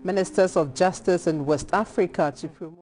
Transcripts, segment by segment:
Ministers of Justice in West Africa to promote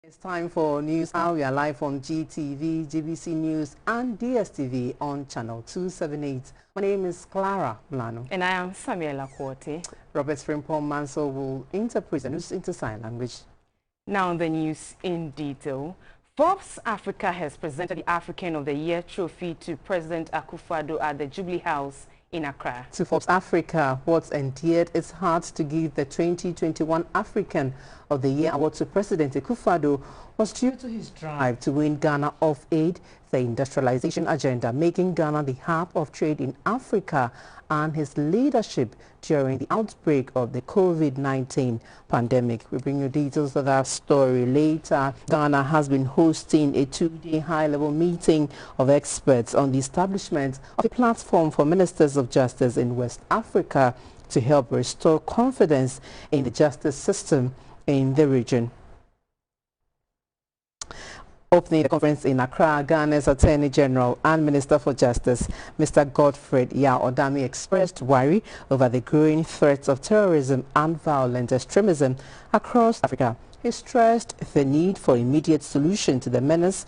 It's time for News Hour. We are live on GTV, GBC News and DSTV on channel 278. My name is Clara Milano. And I am Samuela Kwoti. Robert Frimpong Mansell will interpret the news into sign language. Now the news in detail. Forbes Africa has presented the African of the Year trophy to President Akufo-Addo at the Jubilee House in Accra. To Forbes Africa, what's endeared its heart to give the 2021 African of the Year award to President Akufo-Addo was due to his drive to win Ghana off aid, the industrialization agenda, making Ghana the hub of trade in Africa, and his leadership during the outbreak of the COVID-19 pandemic. We bring you details of that story later. Ghana has been hosting a two-day high-level meeting of experts on the establishment of a platform for ministers of justice in West Africa to help restore confidence in the justice system in the region. Opening the conference in Accra, Ghana's Attorney General and Minister for Justice, Mr. Godfred Odami, expressed worry over the growing threats of terrorism and violent extremism across Africa. He stressed the need for immediate solution to the menace,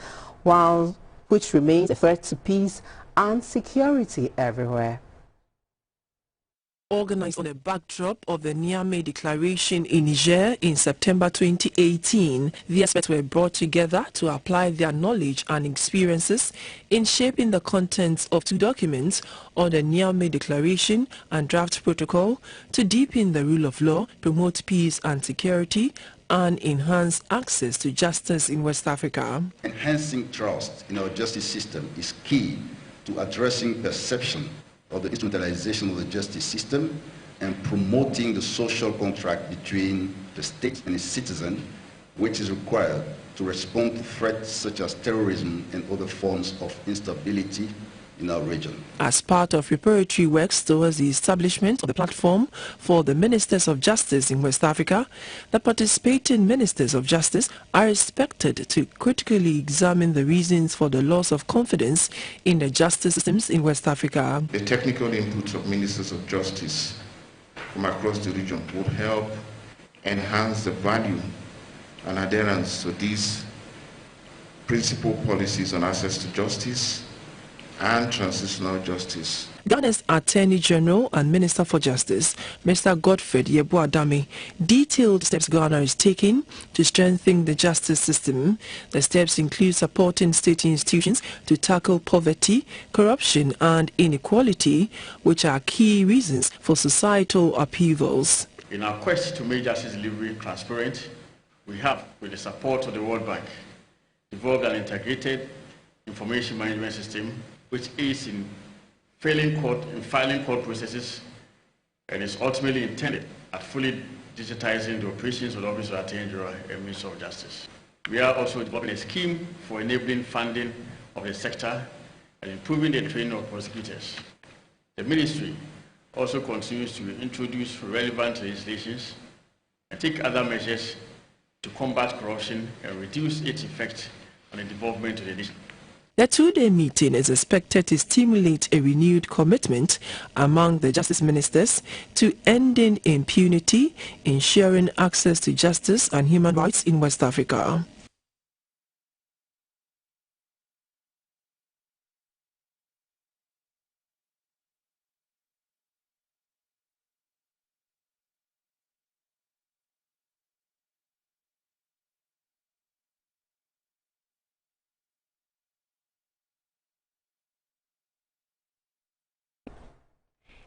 which remains a threat to peace and security everywhere. Organized on the backdrop of the Niamey Declaration in Niger in September 2018, the experts were brought together to apply their knowledge and experiences in shaping the contents of two documents on the Niamey Declaration and draft protocol to deepen the rule of law, promote peace and security, and enhance access to justice in West Africa. Enhancing trust in our justice system is key to addressing perception of the instrumentalization of the justice system and promoting the social contract between the state and its citizen, which is required to respond to threats such as terrorism and other forms of instability in our region. As part of preparatory works towards the establishment of the platform for the Ministers of Justice in West Africa, the participating Ministers of Justice are expected to critically examine the reasons for the loss of confidence in the justice systems in West Africa. The technical input of Ministers of Justice from across the region would help enhance the value and adherence to these principal policies on access to justice and transitional justice. Ghana's Attorney General and Minister for Justice, Mr. Godfred Odami, detailed steps Ghana is taking to strengthen the justice system. The steps include supporting state institutions to tackle poverty, corruption and inequality, which are key reasons for societal upheavals. In our quest to make justice delivery transparent, we have, with the support of the World Bank, developed an integrated information management system which aids in filing court processes and is ultimately intended at fully digitizing the operations of the Office of Attorney General and Minister of Justice. We are also developing a scheme for enabling funding of the sector and improving the training of prosecutors. The Ministry also continues to introduce relevant legislations and take other measures to combat corruption and reduce its effect on the development of the nation. The two-day meeting is expected to stimulate a renewed commitment among the justice ministers to ending impunity, ensuring access to justice and human rights in West Africa.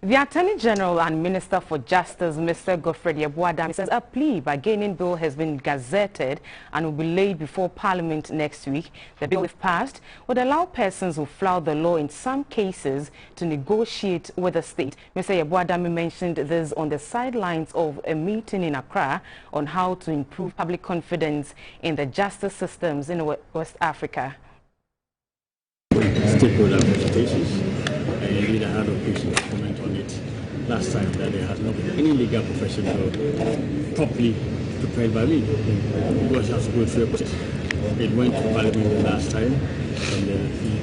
The Attorney General and Minister for Justice, Mr. Godfrey Yeboah, says a plea bargaining bill has been gazetted and will be laid before Parliament next week. The bill, if passed, would allow persons who flout the law in some cases to negotiate with the state. Mr. Yeboah mentioned this on the sidelines of a meeting in Accra on how to improve public confidence in the justice systems in West Africa. Stakeholder consultations, and indeed I had occasion to comment on it last time that there has not been any legal professional properly prepared by me. It was just go through a process. It went to Parliament the last time, and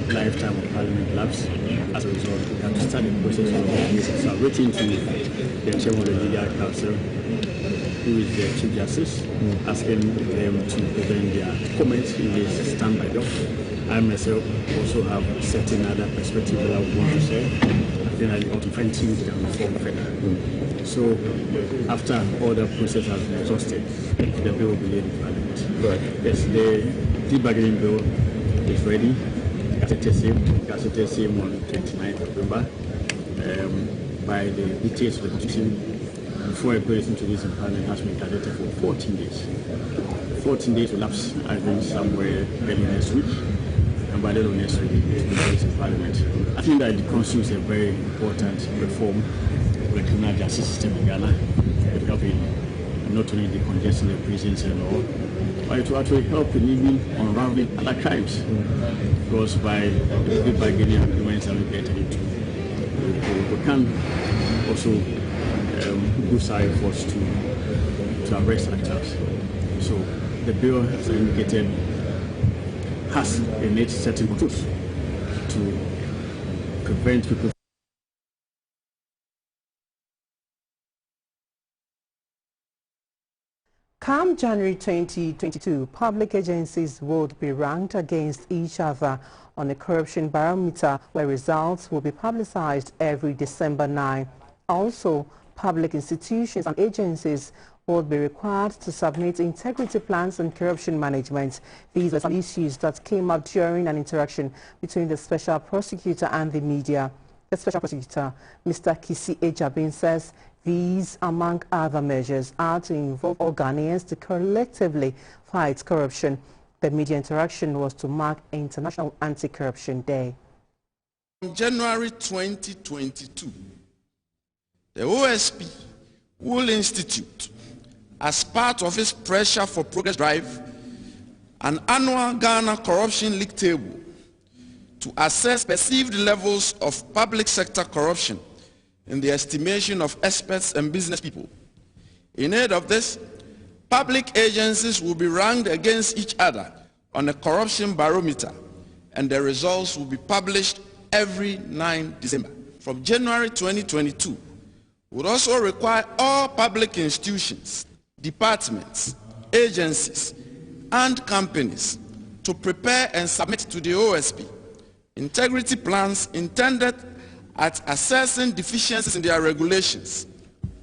the lifetime of Parliament lapsed. As a result, we have to start the process of so I've written to the chairman of the Legal Council, who is the Chief Justice, asking them to present their comments in this standby doc. I myself also have certain other perspectives that I would want to share. I think I want to fine-tune it and reform further. So after all the process has been exhausted, the bill will be laid in Parliament. Right. Yes, the debargaining bill is ready. Gazetted same on 29th November. By the details of the Constitution, before a bill is introduced in Parliament, has been gazetted for 14 days. 14 days will lapse, I think, somewhere early next week. And by the end of next week, it will be placed in Parliament. I think that the Constitution is a very important reform for the criminal justice system in Ghana. It will help in not only decongesting the prisons and all, but it will actually help in even unraveling other crimes. Because by the bargaining agreements that we get into, we can also boost our efforts to arrest actors. So the bill, as indicated, has in it certain controls to prevent people. Come January 2022, public agencies would be ranked against each other on a corruption barometer where results will be publicized every December 9. Also, public institutions and agencies would be required to submit integrity plans and corruption management. These are some issues that came up during an interaction between the special prosecutor and the media. The special prosecutor, Mr. Kisi Ejabin, says these, among other measures, are to involve all Ghanaians to collectively fight corruption. The media interaction was to mark International Anti-Corruption Day. In January 2022, the OSP will institute, as part of its Pressure for Progress drive, an annual Ghana Corruption League table to assess perceived levels of public sector corruption in the estimation of experts and business people. In aid of this, public agencies will be ranked against each other on a corruption barometer, and the results will be published every 9 December. From January 2022, would also require all public institutions, departments, agencies, and companies to prepare and submit to the OSP integrity plans intended at assessing deficiencies in their regulations,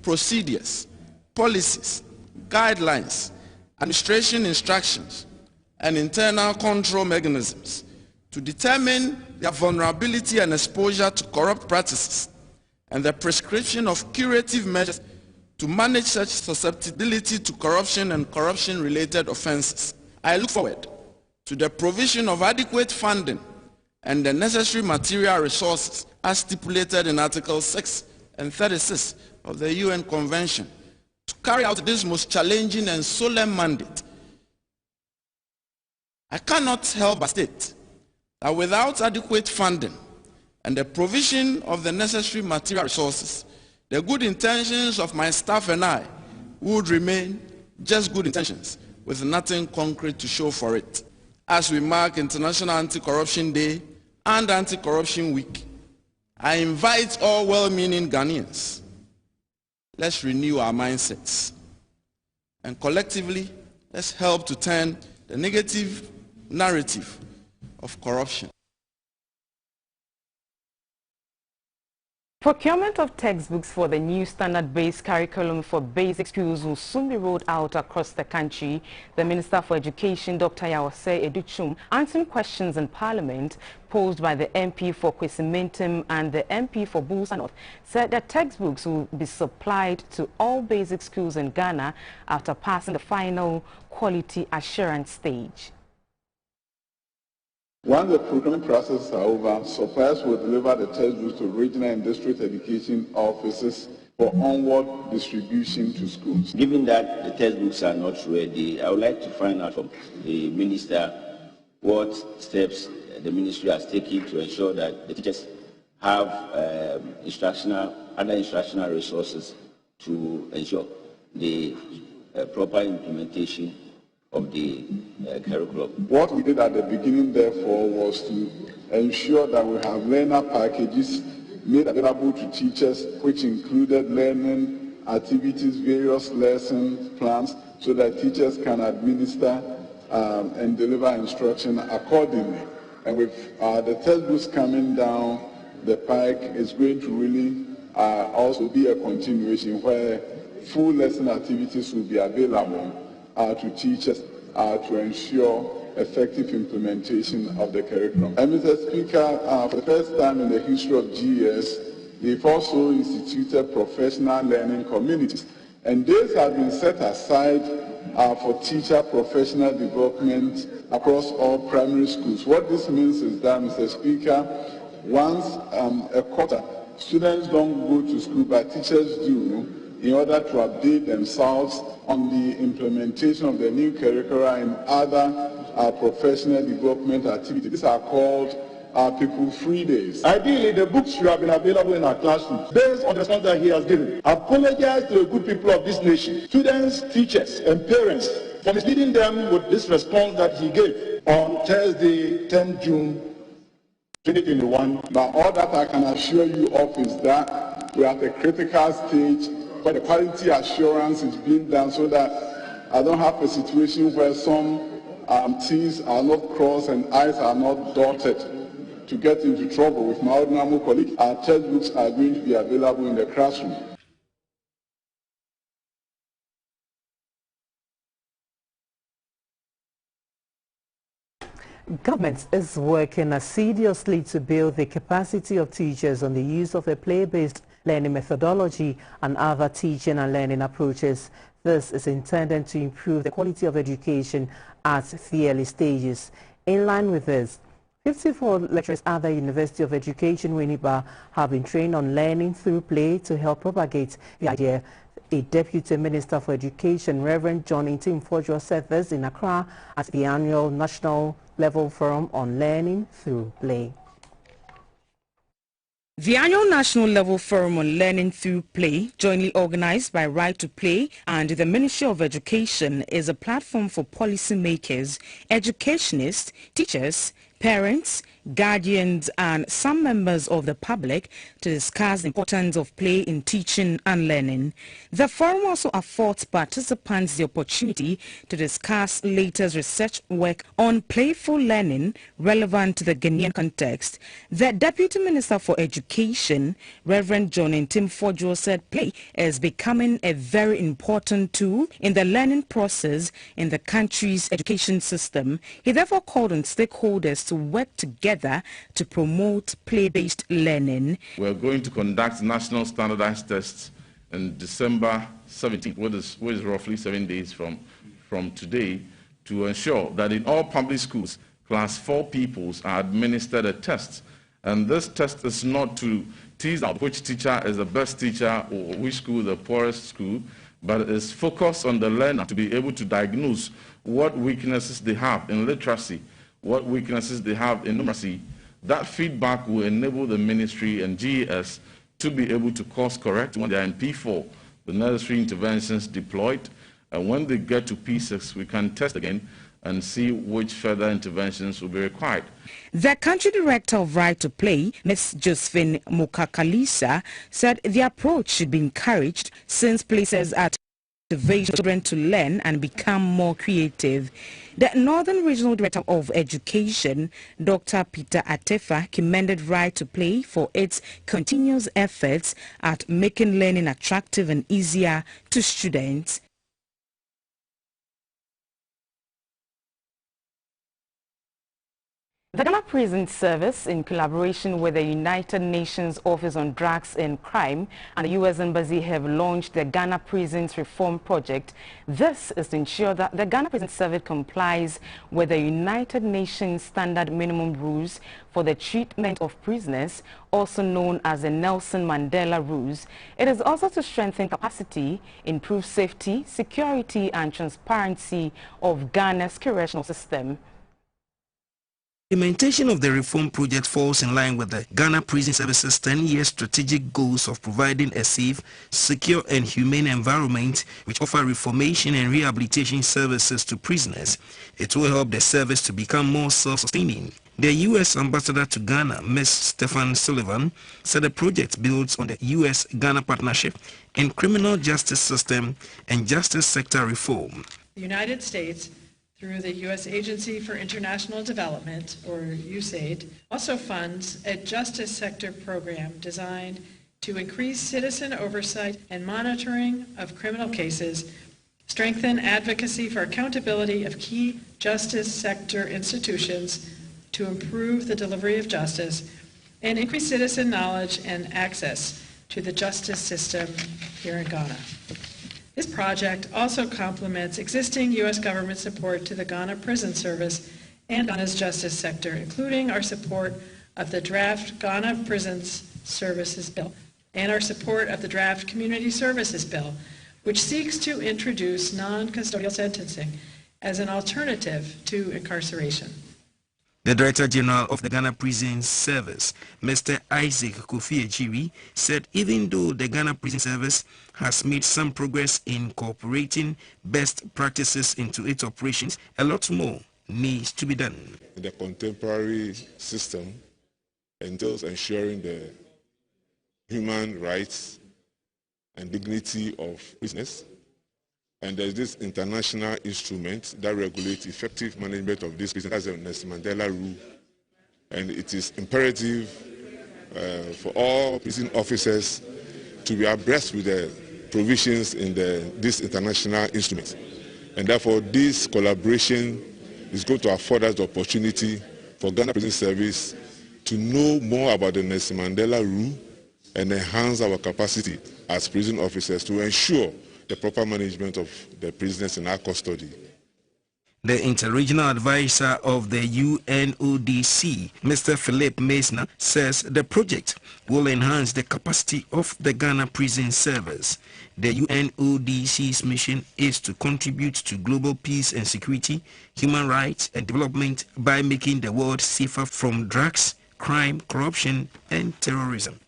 procedures, policies, guidelines, administration instructions, and internal control mechanisms to determine their vulnerability and exposure to corrupt practices and the prescription of curative measures to manage such susceptibility to corruption and corruption-related offenses. I look forward to the provision of adequate funding and the necessary material resources as stipulated in Articles 6 and 36 of the UN Convention to carry out this most challenging and solemn mandate. I cannot help but state that without adequate funding and the provision of the necessary material resources, the good intentions of my staff and I would remain just good intentions with nothing concrete to show for it. As we mark International Anti-Corruption Day and Anti-Corruption Week, I invite all well-meaning Ghanaians, let's renew our mindsets and collectively let's help to turn the negative narrative of corruption Procurement of textbooks for the new standard-based curriculum for basic schools will soon be rolled out across the country. The Minister for Education, Dr. Yawase Educhum, answering questions in Parliament posed by the MP for Kwesimentum and the MP for Busa North, said that textbooks will be supplied to all basic schools in Ghana after passing the final quality assurance stage. Once the procurement processes are over, suppliers will deliver the textbooks to regional and district education offices for onward distribution to schools. Given that the textbooks are not ready, I would like to find out from the Minister what steps the Ministry has taken to ensure that the teachers have other instructional resources to ensure the proper implementation of the curriculum. What we did at the beginning, therefore, was to ensure that we have learner packages made available to teachers, which included learning activities, various lesson plans, so that teachers can administer and deliver instruction accordingly. And with the textbooks coming down the pike, it's going to really also be a continuation where full lesson activities will be available to teachers to ensure effective implementation of the curriculum. And Mr. Speaker, for the first time in the history of GS, they've also instituted professional learning communities. And these have been set aside for teacher professional development across all primary schools. What this means is that, Mr. Speaker, once a quarter, students don't go to school, but teachers do, in order to update themselves on the implementation of the new curricula and other professional development activities. These are called People Free Days. Ideally, the books should have been available in our classrooms based on the response that he has given. I apologize to the good people of this nation, students, teachers, and parents for misleading them with this response that he gave on Thursday, 10 June 2021. Now, all that I can assure you of is that we are at a critical stage where the quality assurance is being done so that I don't have a situation where some T's are not crossed and I's are not dotted to get into trouble with my ordinary colleagues. Our textbooks are going to be available in the classroom. Government is working assiduously to build the capacity of teachers on the use of a play-based learning methodology and other teaching and learning approaches. This is intended to improve the quality of education at the early stages. In line with this, 54 lecturers at the University of Education, Winneba, have been trained on learning through play to help propagate the idea. A Deputy Minister for Education, Reverend John Ntim said this in Accra at the annual National Level Forum on Learning Through Play. The annual National Level Forum on Learning Through Play, jointly organized by Right to Play and the Ministry of Education, is a platform for policymakers, educationists, teachers, parents, guardians and some members of the public to discuss the importance of play in teaching and learning. The forum also affords participants the opportunity to discuss latest research work on playful learning relevant to the Ghanaian context. The Deputy Minister for Education, Reverend John Ntim said play is becoming a very important tool in the learning process in the country's education system. He therefore called on stakeholders to work together to promote play-based learning. We're going to conduct national standardized tests on December 17th, which is roughly 7 days from today, to ensure that in all public schools, class 4 pupils are administered a test. And this test is not to tease out which teacher is the best teacher or which school the poorest school, but it is focused on the learner to be able to diagnose what weaknesses they have in literacy, what weaknesses they have in numeracy. That feedback will enable the ministry and GES to be able to course correct when they are in P4, the necessary interventions deployed, and when they get to P6, we can test again and see which further interventions will be required. The country director of Right to Play, Ms. Josephine Mukakalisa, said the approach should be encouraged since places at motivate children to learn and become more creative. The Northern Regional Director of Education, Dr. Peter Atefa, commended Right to Play for its continuous efforts at making learning attractive and easier to students. The Ghana Prison Service, in collaboration with the United Nations Office on Drugs and Crime and the U.S. Embassy, have launched the Ghana Prisons Reform Project. This is to ensure that the Ghana Prison Service complies with the United Nations Standard Minimum Rules for the Treatment of Prisoners, also known as the Nelson Mandela Rules. It is also to strengthen capacity, improve safety, security and transparency of Ghana's correctional system. Implementation of the reform project falls in line with the Ghana Prison Service's 10-year strategic goals of providing a safe, secure and humane environment which offer reformation and rehabilitation services to prisoners. It will help the service to become more self-sustaining. The U.S. Ambassador to Ghana, Ms. Stephen Sullivan, said the project builds on the U.S.-Ghana partnership in criminal justice system and justice sector reform. The United States, through the U.S. Agency for International Development, or USAID, also funds a justice sector program designed to increase citizen oversight and monitoring of criminal cases, strengthen advocacy for accountability of key justice sector institutions to improve the delivery of justice, and increase citizen knowledge and access to the justice system here in Ghana. This project also complements existing U.S. government support to the Ghana Prison Service and Ghana's justice sector, including our support of the draft Ghana Prisons Services Bill and our support of the draft Community Services Bill, which seeks to introduce non-custodial sentencing as an alternative to incarceration. The Director General of the Ghana Prison Service, Mr. Isaac Kofi Ejiri, said even though the Ghana Prison Service has made some progress in incorporating best practices into its operations, a lot more needs to be done. The contemporary system entails ensuring the human rights and dignity of prisoners. And there's this international instrument that regulates effective management of this prison, as the Nelson Mandela Rule. And it is imperative for all prison officers to be abreast with the provisions in this international instrument. And therefore, this collaboration is going to afford us the opportunity for Ghana Prison Service to know more about the Nelson Mandela Rule and enhance our capacity as prison officers to ensure the proper management of the prisoners in our custody. The Interregional Advisor of the UNODC, Mr. Philip Mesner, says the project will enhance the capacity of the Ghana Prison Service. The UNODC's mission is to contribute to global peace and security, human rights and development by making the world safer from drugs, crime, corruption and terrorism.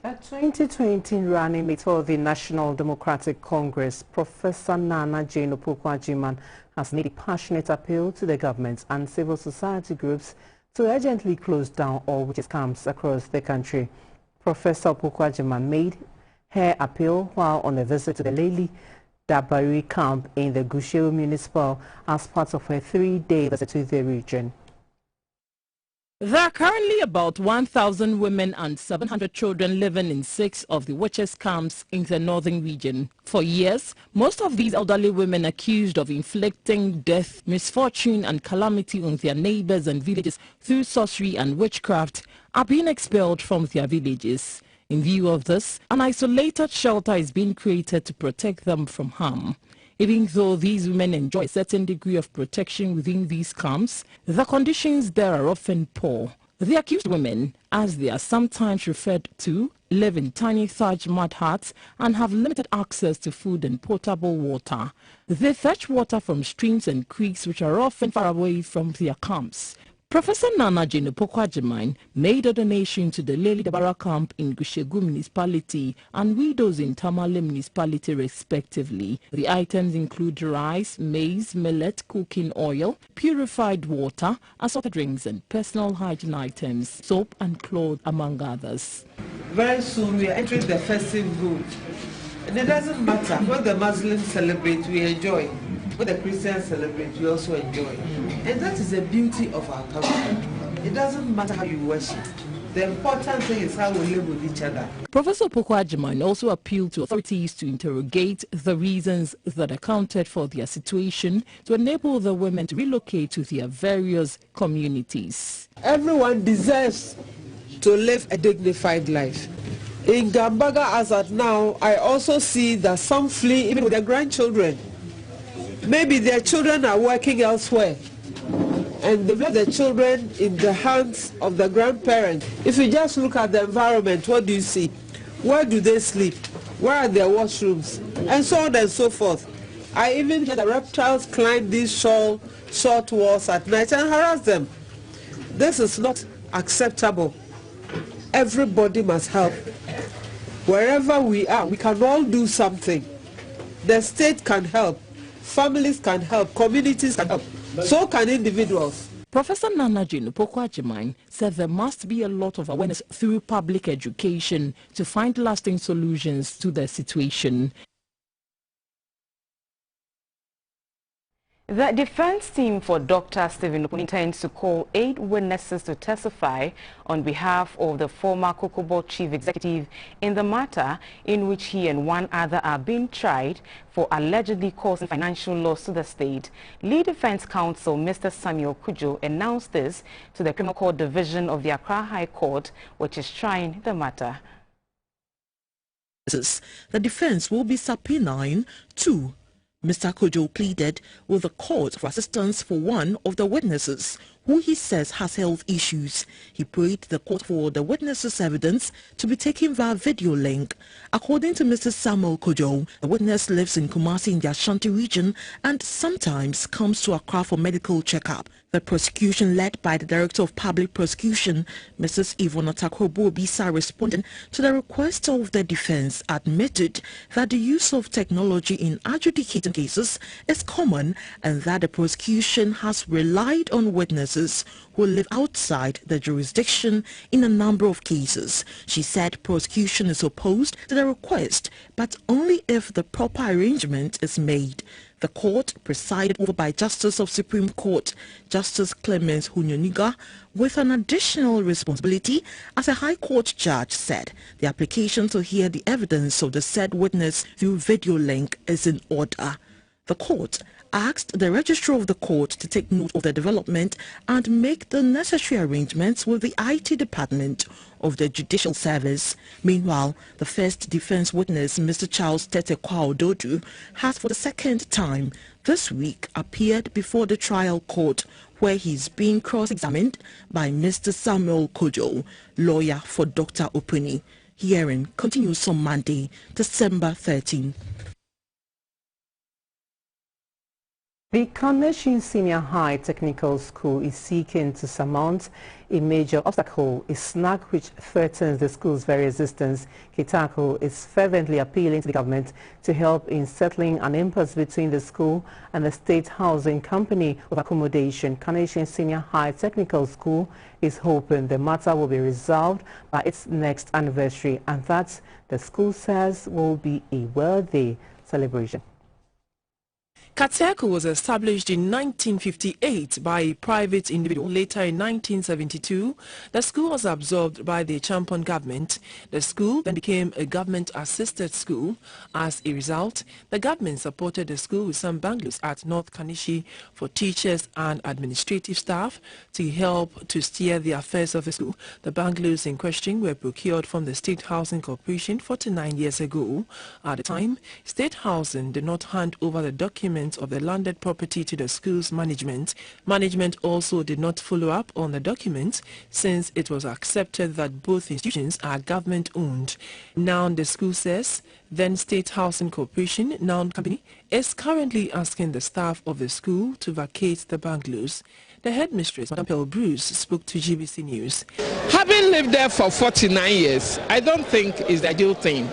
A 2020 running mate for the National Democratic Congress, Professor Nana Jane Opoku-Agyeman, has made a passionate appeal to the government and civil society groups to urgently close down all witches camps across the country. Professor Opoku-Agyeman made her appeal while on a visit to the Lely Dabari camp in the Gusau Municipal as part of her 3-day visit to the region. There are currently about 1,000 women and 700 children living in 6 of the witches' camps in the northern region. For years, most of these elderly women accused of inflicting death, misfortune and calamity on their neighbors and villages through sorcery and witchcraft are being expelled from their villages. In view of this, an isolated shelter is being created to protect them from harm. Even though these women enjoy a certain degree of protection within these camps, the conditions there are often poor. The accused women, as they are sometimes referred to, live in tiny thatched mud huts and have limited access to food and potable water. They fetch water from streams and creeks which are often far away from their camps. Professor Nana Jane Opoku-Agyeman made a donation to the Lely Dabara camp in Gusau Municipality and widows in Tamale Municipality respectively. The items include rice, maize, millet, cooking oil, purified water, assorted drinks and personal hygiene items, soap and clothes among others. Very soon we are entering the festive mood And it doesn't matter. What the Muslims celebrate, we enjoy. What the Christians celebrate, we also enjoy. And that is the beauty of our country. It doesn't matter how you worship. The important thing is how we live with each other. Professor Opoku Agyeman also appealed to authorities to interrogate the reasons that accounted for their situation to enable the women to relocate to their various communities. Everyone deserves to live a dignified life. In Gambaga, as at now, I also see that some flee even with their grandchildren. Maybe their children are working elsewhere, and they leave the children in the hands of the grandparents. If you just look at the environment, what do you see? Where do they sleep? Where are their washrooms? And so on and so forth. I even hear the reptiles climb these short walls at night and harass them. This is not acceptable. Everybody must help. Wherever we are, we can all do something. The state can help. Families can help. Communities can help. So can individuals. Professor Nanajin Opoku Agyeman said there must be a lot of awareness through public education to find lasting solutions to the situation. The defense team for Dr. Stephen Opuni intends to call 8 witnesses to testify on behalf of the former Kokobo chief executive in the matter in which he and one other are being tried for allegedly causing financial loss to the state. Lead Defense Counsel Mr. Samuel Kujo announced this to the Criminal Court Division of the Accra High Court, which is trying the matter. The defense will be subpoenaing 2. Mr. Kojo pleaded with the court for assistance for one of the witnesses, who he says has health issues. He prayed the court for the witness's evidence to be taken via video link. According to Mr. Samuel Kojo, the witness lives in Kumasi in the Ashanti region and sometimes comes to Accra for medical checkup. The prosecution, led by the Director of Public Prosecution, Mrs. Yvonne Bisa, responding to the request of the defense, admitted that the use of technology in adjudicating cases is common and that the prosecution has relied on witnesses who live outside the jurisdiction in a number of cases. She said prosecution is opposed to the request, but only if the proper arrangement is made. The court, presided over by Justice of Supreme Court, Justice Clemens Hunyoniga, with an additional responsibility as a High Court judge, said the application to hear the evidence of the said witness through video link is in order. The court asked the registrar of the court to take note of the development and make the necessary arrangements with the IT department of the Judicial Service. Meanwhile, the first defense witness, Mr. Charles Tete Kwaododu, has for the second time this week appeared before the trial court, where he is being cross-examined by Mr. Samuel Kojo, lawyer for Dr. Opuni. Hearing continues on Monday, December 13. The Carnation Senior High Technical School is seeking to surmount a major obstacle, a snag which threatens the school's very existence. Kitako is fervently appealing to the government to help in settling an impasse between the school and the state housing company of accommodation. Carnation Senior High Technical School is hoping the matter will be resolved by its next anniversary, and that, the school says, will be a worthy celebration. Kateko was established in 1958 by a private individual. Later in 1972, the school was absorbed by the Champon government. The school then became a government-assisted school. As a result, the government supported the school with some bungalows at North Kanishi for teachers and administrative staff to help to steer the affairs of the school. The bungalows in question were procured from the State Housing Corporation 49 years ago. At the time, State Housing did not hand over the documents of the landed property to the school's management. Management also did not follow up on the documents since it was accepted that both institutions are government-owned. Now the school says then State Housing Corporation, now company, is currently asking the staff of the school to vacate the bungalows. The headmistress, Madam Pearl Bruce, spoke to GBC News. Having lived there for 49 years, I don't think is the ideal thing.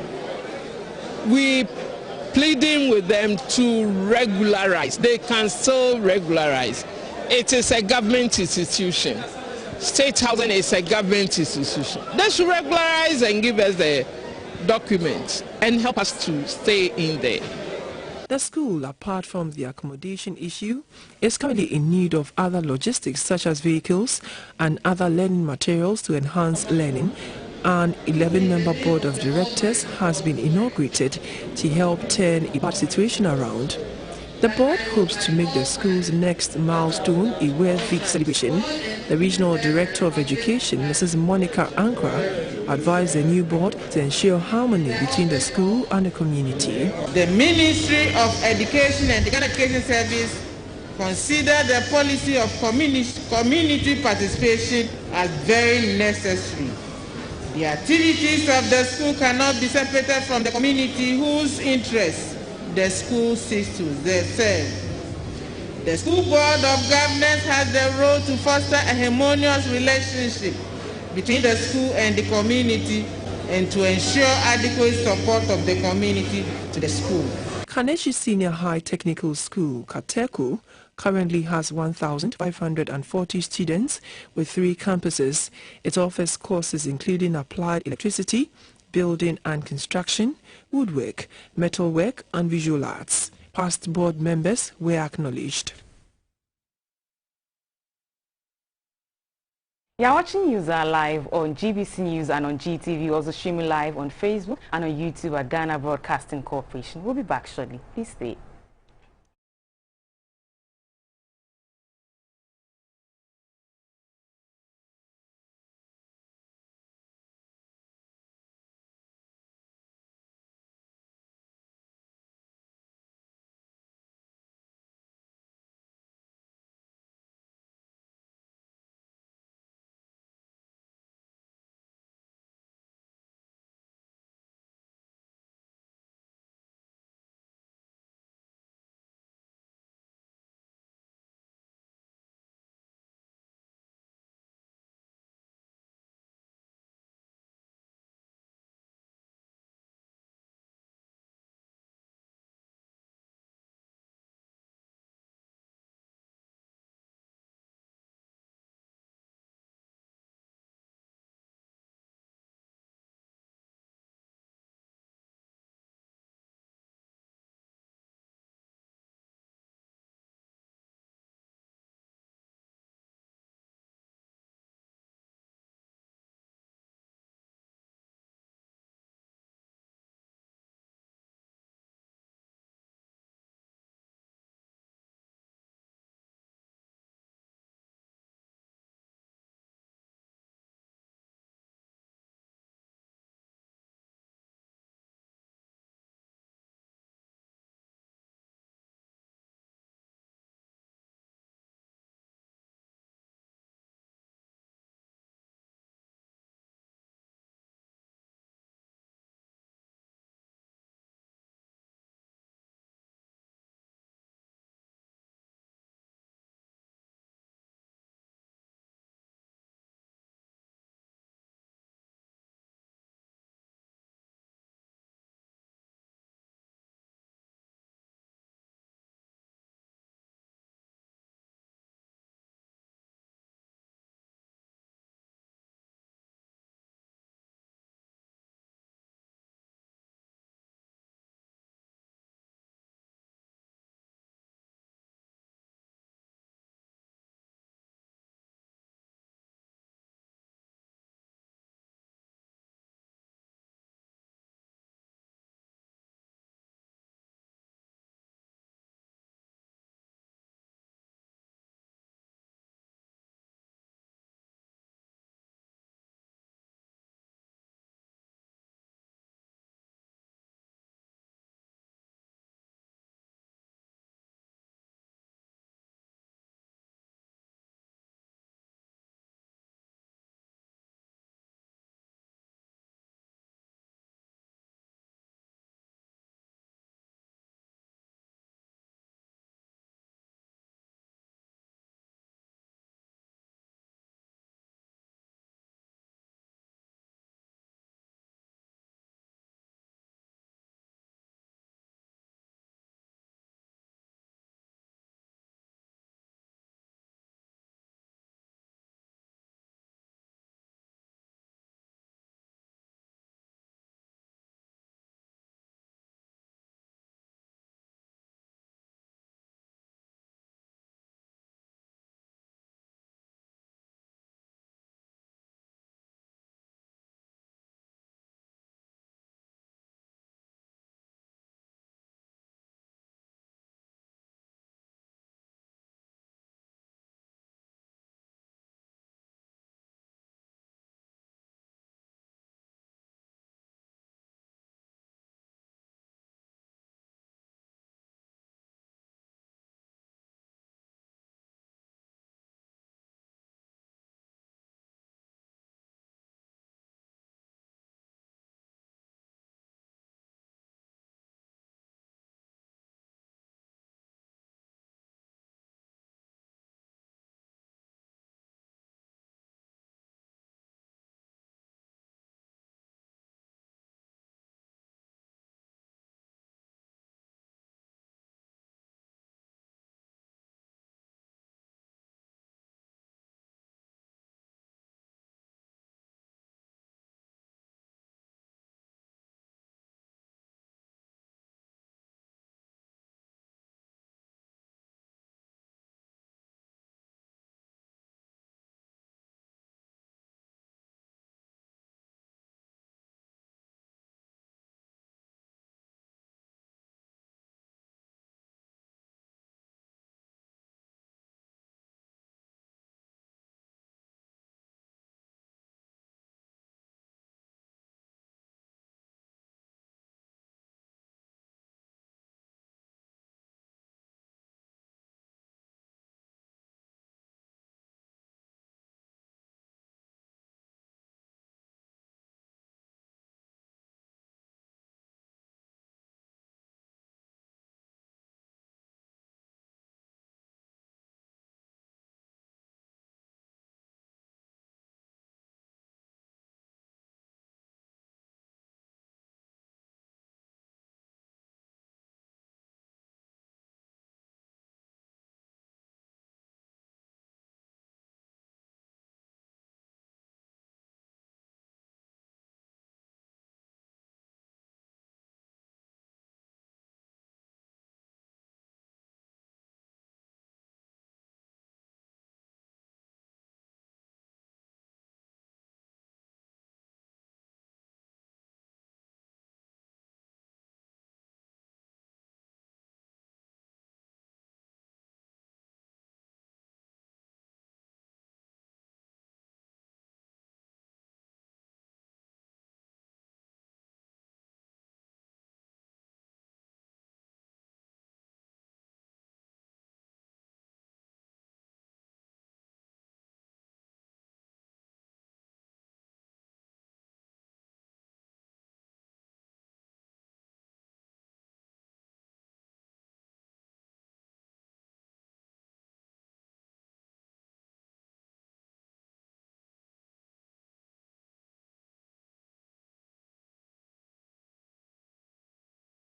We pleading with them to regularize. They can still regularize. It is a government institution. State Housing is a government institution. They should regularize and give us the documents and help us to stay in there. The school, apart from the accommodation issue, is currently in need of other logistics such as vehicles and other learning materials to enhance learning. An 11-member board of directors has been inaugurated to help turn a bad situation around. The board hopes to make the school's next milestone a worthy celebration. The regional director of education, Mrs. Monica Ankara, advised the new board to ensure harmony between the school and the community. The Ministry of Education and the Ghana Education Service consider the policy of community participation as very necessary. The activities of the school cannot be separated from the community whose interests the school seeks to serve. The school board of governors has the role to foster a harmonious relationship between the school and the community and to ensure adequate support of the community to the school. Kaneshi Senior High Technical School, Kateku, currently has 1,540 students with 3 campuses. It offers courses including applied electricity, building and construction, woodwork, metalwork and visual arts. Past board members were acknowledged. You're watching News live on GBC News and on GTV, also streaming live on Facebook and on YouTube at Ghana Broadcasting Corporation. We'll be back shortly. Please stay.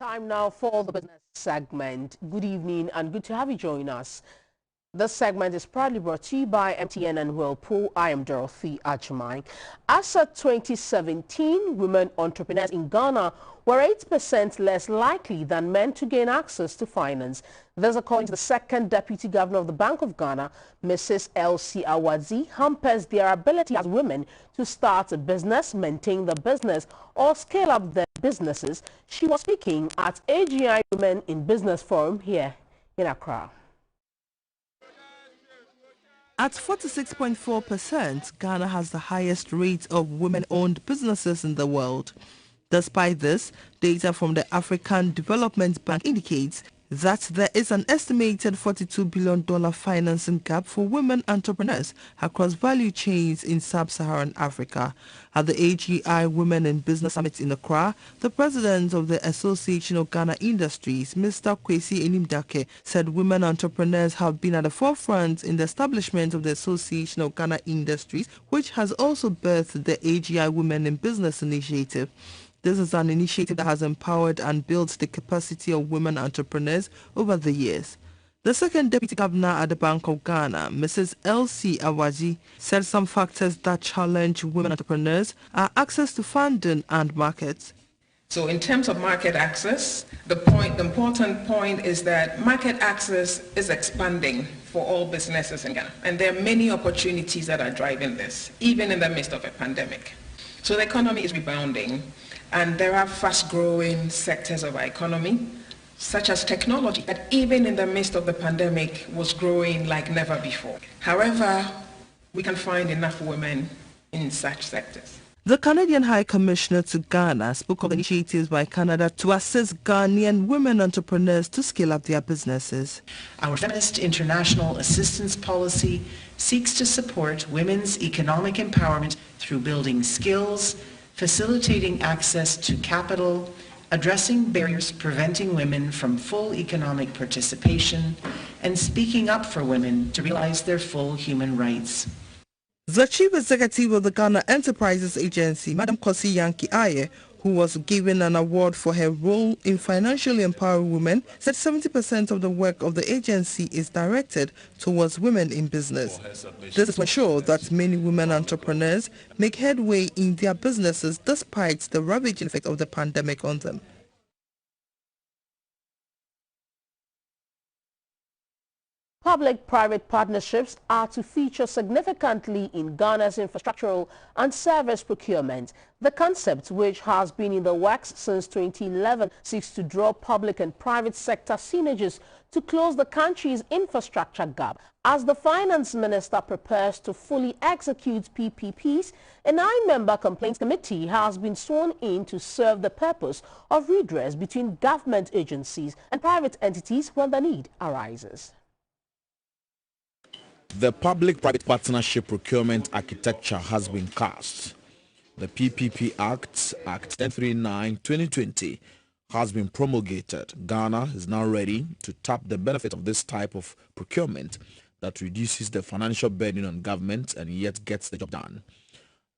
Time now for the business segment. Good evening and good to have you join us. This segment is proudly brought to you by MTN and Whirlpool. I am Dorothy Achimai. As of 2017, women entrepreneurs in Ghana were 8% less likely than men to gain access to finance. This, according to the second Deputy Governor of the Bank of Ghana, Mrs. Elsie Awadzi, hampers their ability as women to start a business, maintain the business, or scale up their businesses. She was speaking at AGI Women in Business Forum here in Accra. At 46.4%, Ghana has the highest rate of women-owned businesses in the world. Despite this, data from the African Development Bank indicates that there is an estimated $42 billion financing gap for women entrepreneurs across value chains in sub-Saharan Africa. At the AGI Women in Business Summit in Accra, the president of the Association of Ghana Industries, Mr. Kwesi Enimdake, said women entrepreneurs have been at the forefront in the establishment of the Association of Ghana Industries, which has also birthed the AGI Women in Business initiative. This is an initiative that has empowered and built the capacity of women entrepreneurs over the years. The second Deputy Governor at the Bank of Ghana, Mrs. Elsie Awadzi, said some factors that challenge women entrepreneurs are access to funding and markets. So in terms of market access, the important point is that market access is expanding for all businesses in Ghana. And there are many opportunities that are driving this, even in the midst of a pandemic. So the economy is rebounding. And there are fast-growing sectors of our economy, such as technology, that even in the midst of the pandemic was growing like never before. However, we can find enough women in such sectors. The Canadian High Commissioner to Ghana spoke of initiatives by Canada to assist Ghanaian women entrepreneurs to scale up their businesses. Our feminist international assistance policy seeks to support women's economic empowerment through building skills, facilitating access to capital, addressing barriers preventing women from full economic participation, and speaking up for women to realize their full human rights. The Chief Executive of the Ghana Enterprises Agency, Madam Kosi Yankee Aye, who was given an award for her role in financially empowering women, said 70% of the work of the agency is directed towards women in business. This is to ensure that many women entrepreneurs make headway in their businesses despite the ravaging effect of the pandemic on them. Public-private partnerships are to feature significantly in Ghana's infrastructural and service procurement. The concept, which has been in the works since 2011, seeks to draw public and private sector synergies to close the country's infrastructure gap. As the Finance Minister prepares to fully execute PPPs, a 9-member complaints committee has been sworn in to serve the purpose of redress between government agencies and private entities when the need arises. The public-private partnership procurement architecture has been cast. The PPP Act 1039-2020, has been promulgated. Ghana is now ready to tap the benefit of this type of procurement that reduces the financial burden on government and yet gets the job done.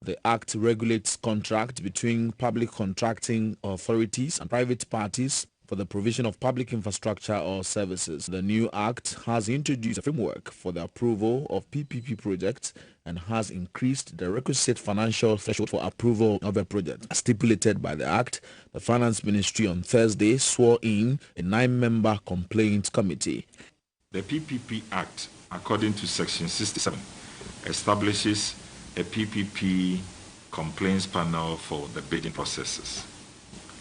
The Act regulates contracts between public contracting authorities and private parties for the provision of public infrastructure or services. The new Act has introduced a framework for the approval of PPP projects and has increased the requisite financial threshold for approval of a project. As stipulated by the Act, the Finance Ministry on Thursday swore in a 9-member complaint committee. The PPP Act, according to Section 67, establishes a PPP complaints panel for the bidding processes.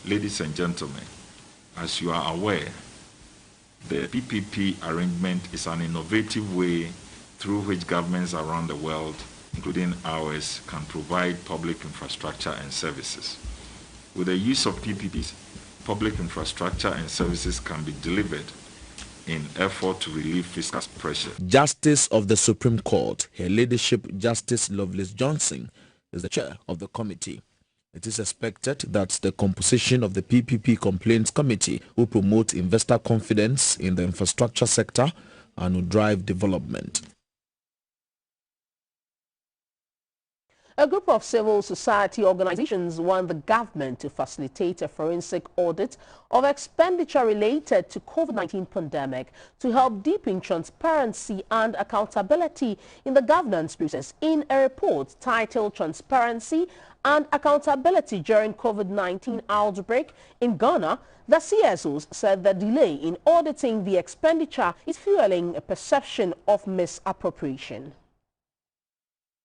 Ladies and gentlemen, as you are aware, the PPP arrangement is an innovative way through which governments around the world, including ours, can provide public infrastructure and services. With the use of PPPs, public infrastructure and services can be delivered in effort to relieve fiscal pressure. Justice of the Supreme Court, Her Ladyship Justice Lovelace Johnson, is the chair of the committee. It is expected that the composition of the PPP Complaints Committee will promote investor confidence in the infrastructure sector and will drive development. A group of civil society organizations want the government to facilitate a forensic audit of expenditure related to COVID-19 pandemic to help deepen transparency and accountability in the governance process. In a report titled Transparency and Accountability During COVID-19 Outbreak in Ghana, the CSOs said the delay in auditing the expenditure is fueling a perception of misappropriation.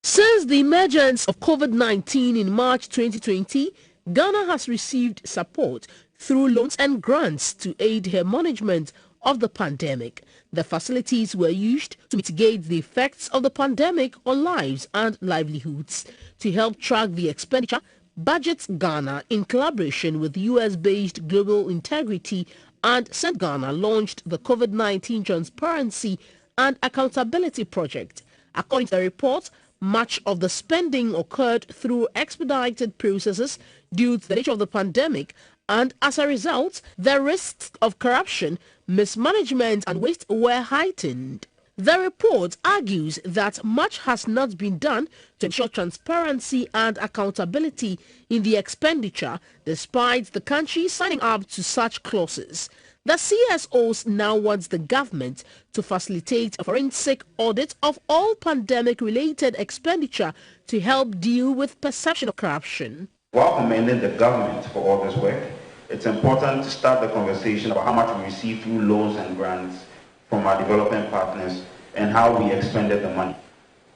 Since the emergence of COVID-19 in March 2020, Ghana has received support through loans and grants to aid her management of the pandemic. The facilities were used to mitigate the effects of the pandemic on lives and livelihoods. To help track the expenditure, Budget Ghana, in collaboration with US-based Global Integrity and St. Ghana, launched the COVID-19 Transparency and Accountability Project. According to the report, much of the spending occurred through expedited processes due to the nature of the pandemic, and as a result, the risks of corruption, mismanagement and waste were heightened. The report argues that much has not been done to ensure transparency and accountability in the expenditure, despite the country signing up to such clauses. The CSOs now wants the government to facilitate a forensic audit of all pandemic-related expenditure to help deal with perception of corruption. While commending the government for all this work, it's important to start the conversation about how much we receive through loans and grants from our development partners and how we expended the money.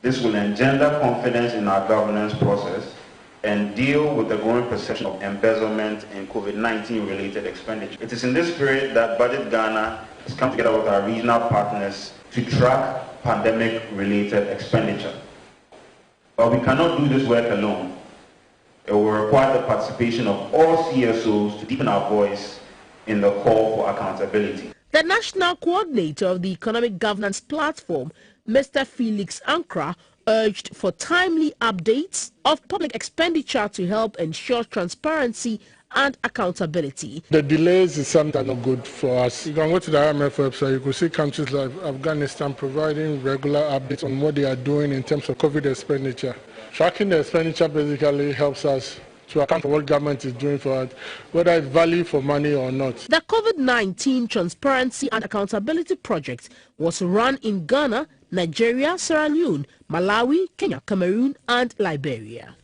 This will engender confidence in our governance process and deal with the growing perception of embezzlement in COVID-19 related expenditure. It is in this spirit that Budget Ghana has come together with our regional partners to track pandemic related expenditure. But we cannot do this work alone. It will require the participation of all CSOs to deepen our voice in the call for accountability. The national coordinator of the Economic Governance Platform, Mr. Felix Ankra, urged for timely updates of public expenditure to help ensure transparency and accountability. The delays is something not good for us. You can go to the IMF website, you can see countries like Afghanistan providing regular updates on what they are doing in terms of COVID expenditure. Tracking the expenditure basically helps us to account for what government is doing for it, whether it's value for money or not. The COVID-19 Transparency and Accountability Project was run in Ghana, Nigeria, Sierra Leone, Malawi, Kenya, Cameroon and Liberia.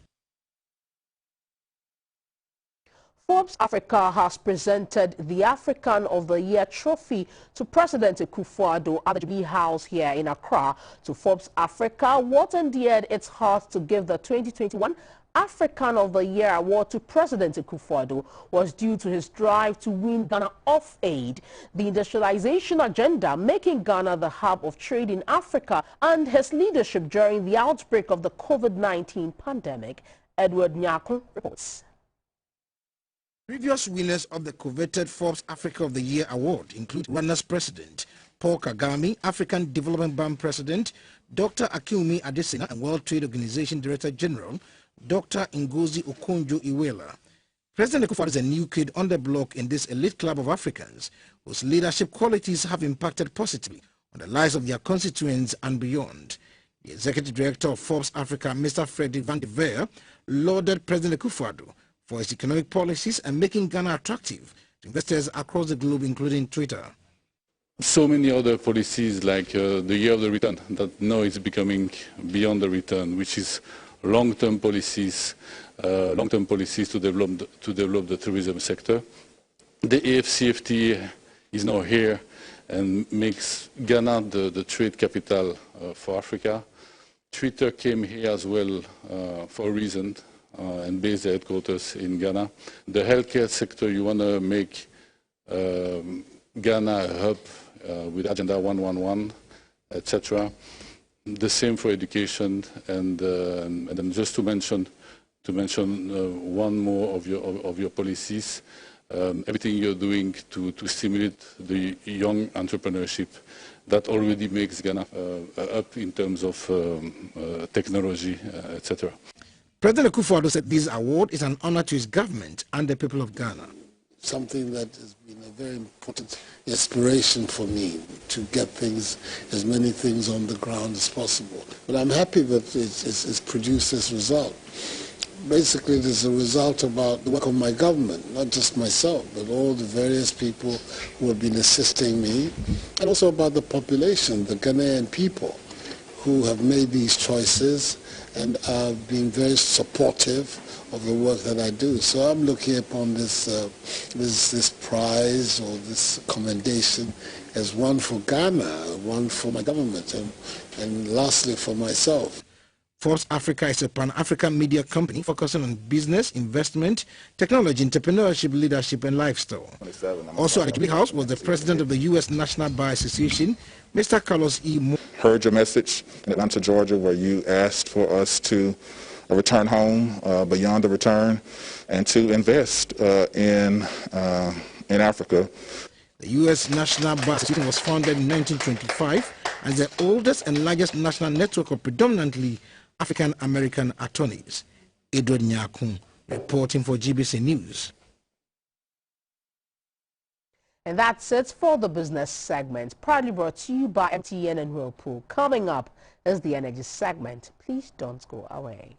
Forbes Africa has presented the African of the Year trophy to President Akufo-Addo at the Jubilee House here in Accra. To Forbes Africa, what endeared its heart to give the 2021 African of the Year award to President Akufo-Addo was due to his drive to win Ghana off aid, the industrialization agenda making Ghana the hub of trade in Africa, and his leadership during the outbreak of the COVID-19 pandemic. Edward Nyakun reports. Previous winners of the coveted Forbes Africa of the Year award include Rwanda's President Paul Kagame, African Development Bank President Dr. Akinwumi Adesina, and World Trade Organization Director General Dr. Ngozi Okonjo-Iweala. President Akufo-Addo is a new kid on the block in this elite club of Africans whose leadership qualities have impacted positively on the lives of their constituents and beyond. The Executive Director of Forbes Africa, Mr. Frederick Van de Veer, lauded President Akufo-Addo for his economic policies and making Ghana attractive to investors across the globe, including Twitter. So many other policies like the year of the return that now is becoming beyond the return, which is long-term policies to develop the tourism sector. The AFCFTA is now here and makes Ghana the trade capital for Africa. Twitter came here as well for a reason and based their headquarters in Ghana. The healthcare sector, you want to make Ghana a hub with Agenda 111, etc. The same for education, and then just to mention one more of your policies, everything you're doing to stimulate the young entrepreneurship, that already makes Ghana up in terms of technology, etc. President Akufo-Addo said this award is an honor to his government and the people of Ghana. Something that has been a very important inspiration for me to get things, as many things on the ground as possible. But I'm happy that it's produce this result. Basically, it is a result about the work of my government, not just myself, but all the various people who have been assisting me, and also about the population, the Ghanaian people, who have made these choices and have been very supportive of the work that I do. So I'm looking upon this this prize or this commendation as one for Ghana, one for my government, and lastly for myself. Forbes Africa is a pan-African media company focusing on business, investment, technology, entrepreneurship, leadership, and lifestyle. Also at the Big House was the president of the U.S. National Bar Association, Mr. Carlos E. Moore. Heard your message in Atlanta, Georgia, where you asked for us to return home, beyond the return, and to invest in Africa. The U.S. National Bar Association was founded in 1925 as the oldest and largest national network of predominantly African-American attorneys. Edward Nyakun reporting for GBC News. And that's it for the business segment, proudly brought to you by MTN and Whirlpool. Coming up is the energy segment. Please don't go away.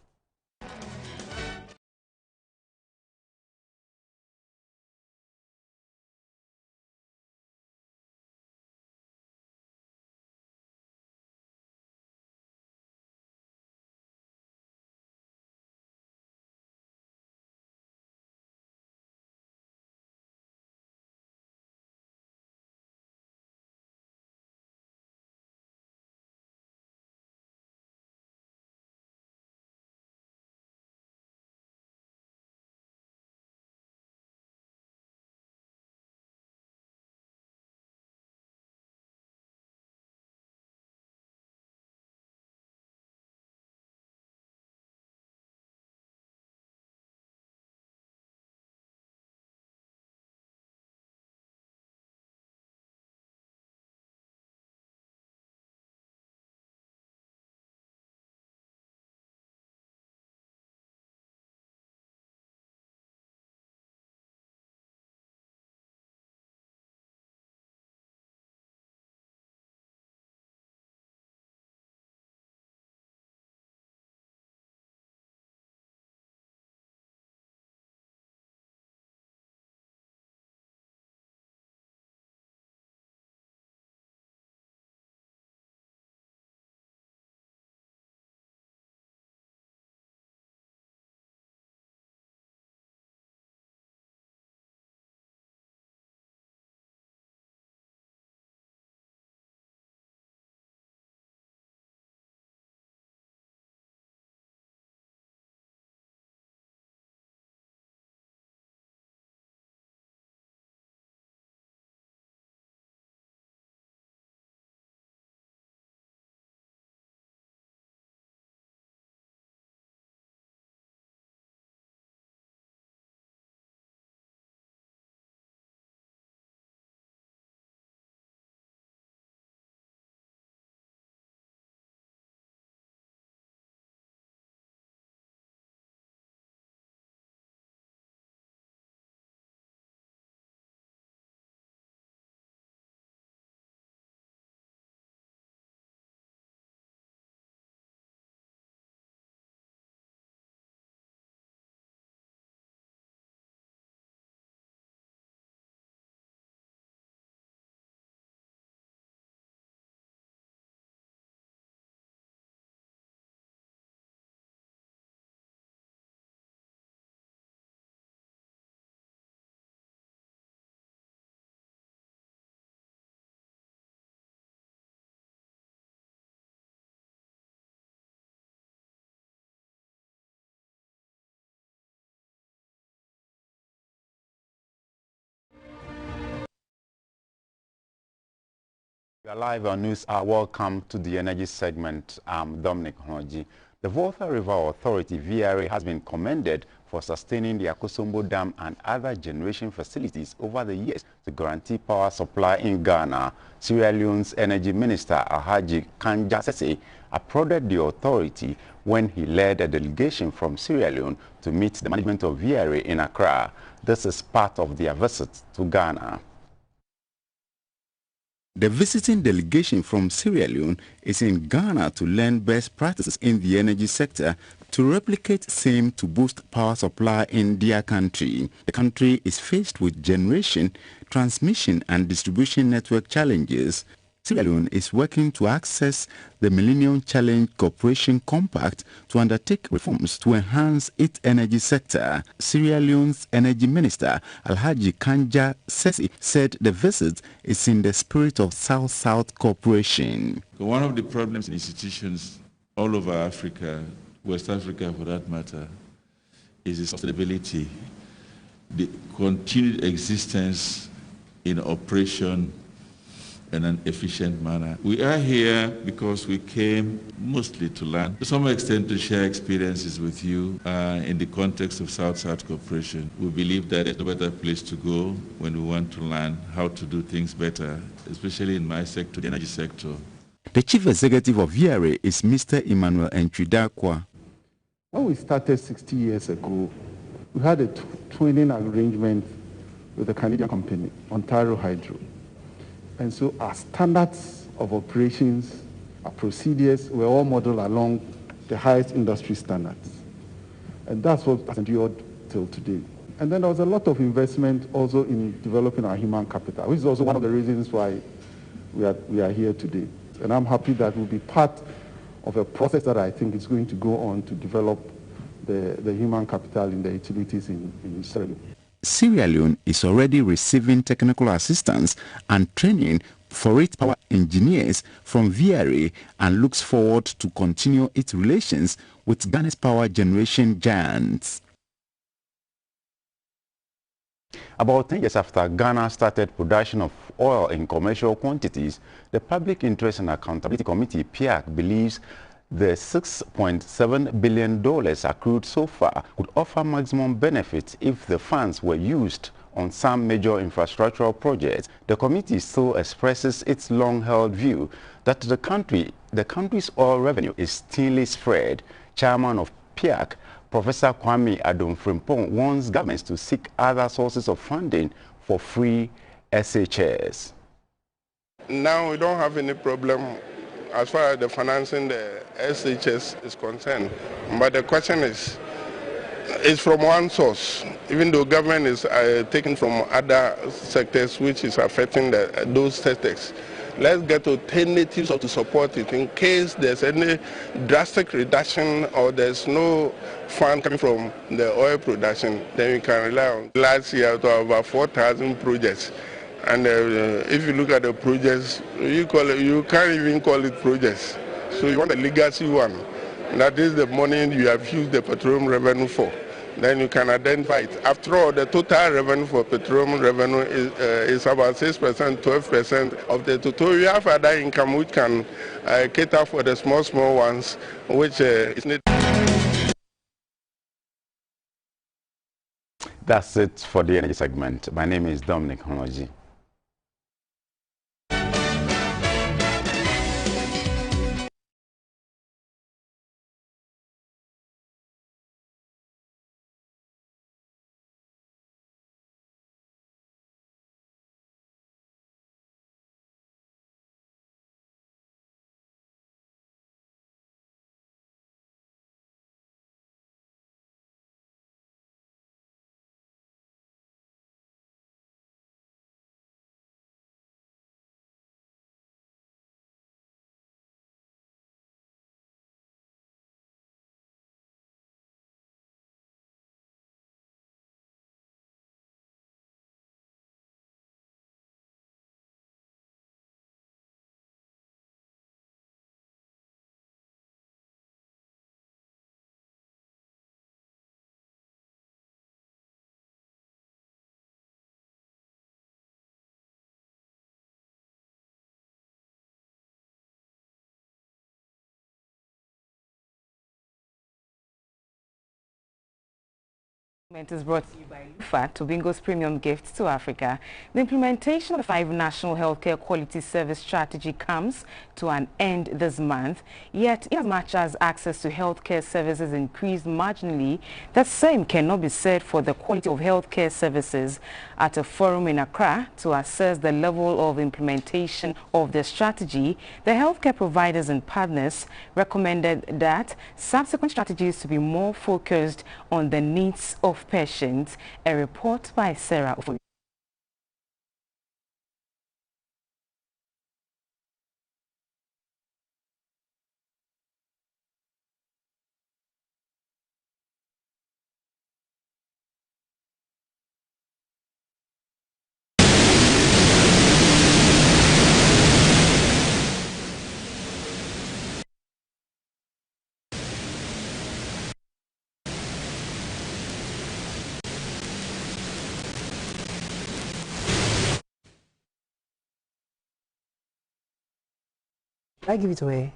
We are live on News Hour. Welcome to the energy segment. I'm Dominic Honoji. The Volta River Authority, VRA, has been commended for sustaining the Akosombo Dam and other generation facilities over the years to guarantee power supply in Ghana. Sierra Leone's Energy Minister, Alhaji Kanja Sese, applauded the authority when he led a delegation from Sierra Leone to meet the management of VRA in Accra. This is part of their visit to Ghana. The visiting delegation from Sierra Leone is in Ghana to learn best practices in the energy sector to replicate same to boost power supply in their country. The country is faced with generation, transmission and distribution network challenges. Sierra Leone is working to access the Millennium Challenge Cooperation Compact to undertake reforms to enhance its energy sector. Sierra Leone's Energy Minister Alhaji Kanja Sesi said the visit is in the spirit of South-South cooperation. One of the problems in institutions all over Africa, West Africa for that matter, is the sustainability, the continued existence in operation in an efficient manner. We are here because we came mostly to learn, to some extent to share experiences with you in the context of South-South cooperation. We believe that it's a better place to go when we want to learn how to do things better, especially in my sector, the energy sector. The chief executive of VRA is Mr. Emmanuel Entridakwa. When we started 60 years ago, we had a twinning arrangement with a Canadian company, Ontario Hydro. And so our standards of operations, our procedures were all modeled along the highest industry standards. And that's what has endured till today. And then there was a lot of investment also in developing our human capital, which is also one of the reasons why we are here today. And I'm happy that we'll be part of a process that I think is going to go on to develop the human capital in the utilities in Sierra Leone. Sierra Leone is already receiving technical assistance and training for its power engineers from VRA and looks forward to continue its relations with Ghana's power generation giants. About 10 years after Ghana started production of oil in commercial quantities, the Public Interest and Accountability Committee, PIAC, believes the $6.7 billion accrued so far could offer maximum benefit if the funds were used on some major infrastructural projects. The committee still expresses its long-held view that the country's oil revenue is thinly spread. Chairman of PIAC, Professor Kwame Adom-Frimpong, wants governments to seek other sources of funding for free SHS. Now we don't have any problem as far as the financing the SHS is concerned. But the question is, it's from one source, even though government is taking from other sectors which is affecting those sectors. Let's get alternatives to support it in case there's any drastic reduction or there's no fund coming from the oil production, then we can rely on. Last year, to about 4,000 projects. And if you look at the projects, you can't even call it projects. So you want a legacy one. That is the money you have used the petroleum revenue for. Then you can identify it. After all, the total revenue for petroleum revenue is about 6%, 12% of the total. You have other income which can cater for the small ones, which is needed. That's it for the energy segment. My name is Dominic Honoji. It is brought to you by Lufat, Tobingo's premium gifts to Africa. The implementation of the 5 National Healthcare Quality Service Strategy comes to an end this month. Yet, as much as access to healthcare services increased marginally, the same cannot be said for the quality of healthcare services. At a forum in Accra to assess the level of implementation of the strategy, the healthcare providers and partners recommended that subsequent strategies to be more focused on the needs of patients. A report by Sarah Ofori. I give it away.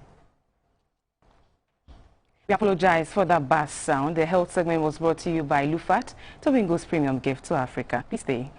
We apologize for that bass sound. The health segment was brought to you by Lufat, Tobingo's premium gift to Africa. Please stay.